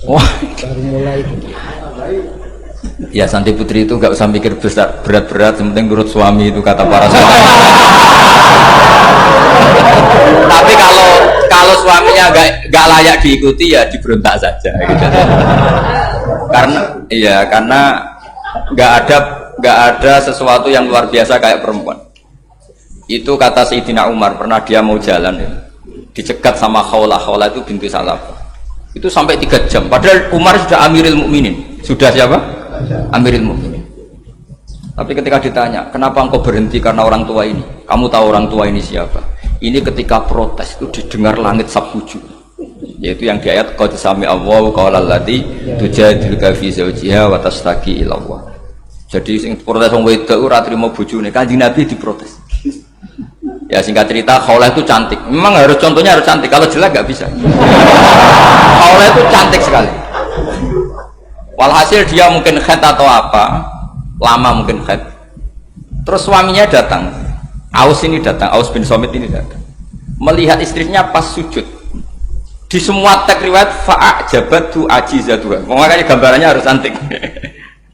Wah, baru mulai. Ya Santi Putri itu nggak usah mikir besar berat-berat, yang penting nurut suami, itu kata para suami. Tapi kalau suaminya nggak layak diikuti ya diberontak saja. Gitu. Karena nggak ada sesuatu yang luar biasa kayak perempuan. Itu kata Sayyidina Umar, pernah dia mau jalan ya, dicegat sama Khawlah itu bintu Salabah. Itu sampai 3 jam. Padahal Umar sudah Amirul Mukminin. Sudah siapa? Amirul Mukminin. Tapi ketika ditanya, kenapa engkau berhenti karena orang tua ini? Kamu tahu orang tua ini siapa? Ini ketika protes itu didengar langit sabhuju. Yaitu yang di ayat qad sami Allahu qaulal lati tujadiluka fi zawjiha wa tastaqi ila Allah. Jadi sing protes wong wedok ora trimo bojone, Kanjeng Nabi diprotes. Ya singkat cerita, Khawlah itu cantik. Memang contohnya harus cantik. Kalau jelek nggak bisa. Khawlah itu cantik sekali. Walhasil dia mungkin khed atau apa, lama mungkin khed. Terus suaminya datang. Aus ini datang, Aus bin Somit ini datang. Melihat istrinya pas sujud. Di semua teks riwayat fa'ajabatu ajizatuha. Makanya gambarannya harus cantik.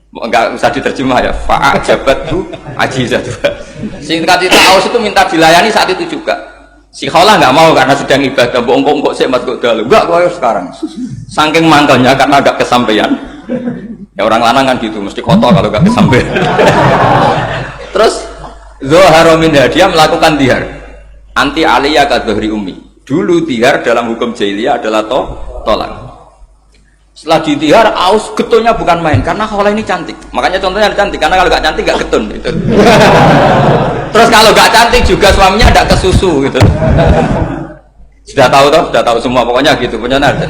Enggak usah diterjemah ya, fa'ajabatu ajizatuha. Singkat cerita, Aus itu minta dilayani saat itu juga. Si Khawlah nggak mau karena sedang ibadah. Bongkok sih mas kok dalu. Enggak, kok sekarang. Saking mangkelnya karena agak kesampaian. Ya orang lanang kan gitu, mesti kotor kalau nggak kesampaian. Terus Zoharo minha, dia melakukan dihar. Anti aliyah kadzohri umi. Dulu dihar dalam hukum jahiliyah adalah tolak. Setelah ditihar, Aus getulnya bukan main karena Khawlah ini cantik. Makanya contohnya cantik, karena kalau nggak cantik nggak getun gitu. Terus kalau nggak cantik juga suaminya tidak kesusu gitu. Sudah tahu semua pokoknya gitu punya nada.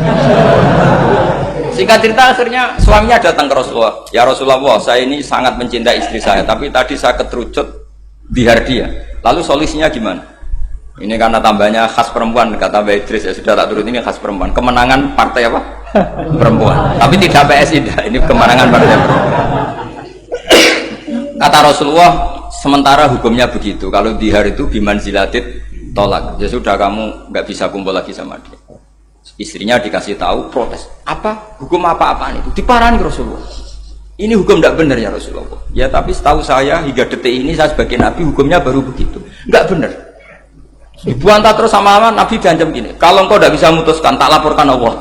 Singkat cerita akhirnya suaminya datang ke Rasulullah. Ya Rasulullah, saya ini sangat mencintai istri saya, tapi tadi saya keterucut dihar dia. Lalu solusinya gimana? Ini karena tambahnya khas perempuan, kata Mbak Idris, ya sudah tak turut, ini khas perempuan. Kemenangan partai apa? Perempuan. Tapi tidak PSI, ini kemenangan partai perempuan. Kata Rasulullah, sementara hukumnya begitu. Kalau dihar itu bimanzilatit tolak. Ya sudah, kamu nggak bisa kumpul lagi sama dia. Istrinya dikasih tahu, protes. Apa? Hukum apa-apaan itu? Diparahin Rasulullah. Ini hukum tidak benar ya Rasulullah. Ya tapi setahu saya hingga detik ini saya sebagai Nabi hukumnya baru begitu. Nggak benar. Dibantah terus sama Nabi diancam gini, kalau engkau tidak bisa memutuskan, tak laporkan Allah.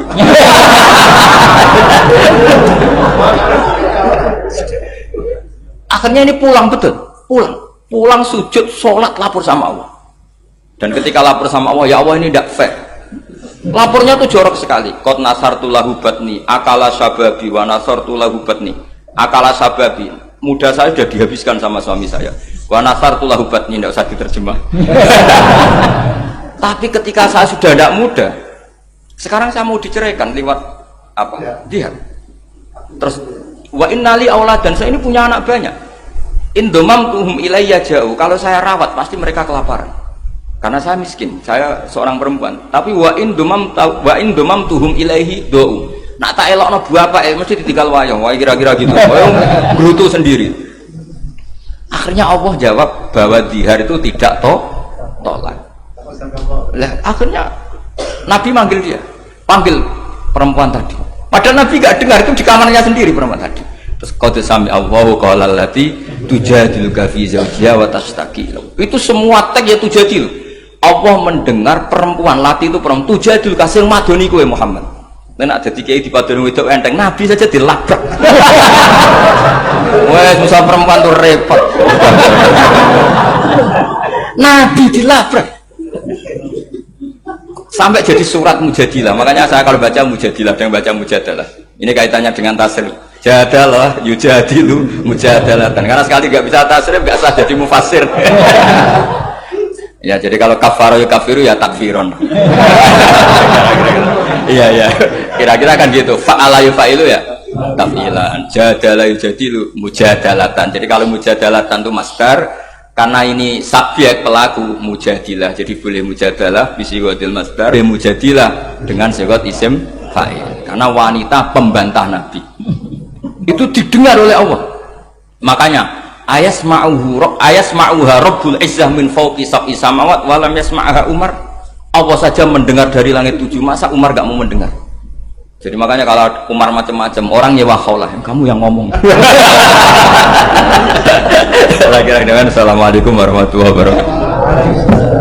Akhirnya ini pulang betul, pulang sujud, sholat, lapor sama Allah. Dan ketika lapor sama Allah, ya Allah ini tidak fair. Lapornya tuh jorok sekali. Qad nasartu lahu batni, akala sababi wa nasartu lahu batni. Akala sababi, muda saya sudah dihabiskan sama suami saya. Wa nasartu lahu batni, tidak usah diterjemah. Tapi ketika saya sudah tidak muda, sekarang saya mau diceraikan lewat apa? Dia. Terus wa innali auladan, saya ini punya anak banyak. Indomam tuhum ilayya jauh. Kalau saya rawat pasti mereka kelaparan. Karena saya miskin, saya seorang perempuan. Tapi wa indomam tuhum ilaihi do'u. Nak tak elokno bapak mesti ditinggal wayang. Wah kira-kira gitu. Gerutu sendiri. Akhirnya Allah jawab bahwa dihar itu tidak tolak. Lah akhirnya Nabi manggil dia, panggil perempuan tadi. Padahal Nabi gak dengar, itu di kamarnya sendiri perempuan tadi. Terus qad sami Allahu qaulal lati tujadiluka fi zawjiha wa tastaqi. Itu semua teks ya tujadil. Allah mendengar perempuan, lati itu perempuan, tujadil kasil madoni kowe Muhammad. Nek dadi kiai dipadoni wedok enteng, Nabi saja dilabrak. Wes musa perempuan tuh repot. Nabi dilabrak. Sampai jadi surat Mujadilah. Makanya saya kalau baca Mujadilah dan baca Mujadalah. Ini kaitannya dengan tasrif. Jadalah, yujadilu, mujadalah. Dan karena sekali nggak bisa tasrif, nggak sah jadi mufasir. Ya jadi kalau kafaro ya kafiru ya takfiron. Iya. Kira-kira kan gitu. Fa'ala yufa'ilu ya tafilan. Jadalah yujadilu, mujadalatan. Jadi kalau mujadalatan itu masdar, karena ini subjek pelaku mujadilah, jadi boleh mujadalah bisigotil masdar, boleh mujadilah dengan sigot isim fa'il. Karena wanita pembantah Nabi itu didengar oleh Allah. Makanya ayasma'uha rabbul izzah min fawqi sab'i samawat wa lam yasma'ha Umar. Allah saja mendengar dari langit 7, masa Umar gak mau mendengar? Jadi makanya kalau Umar macam-macam orang nyewa khaulah, kamu yang ngomong. Lagi-lagi dengan assalamualaikum warahmatullahi wabarakatuh.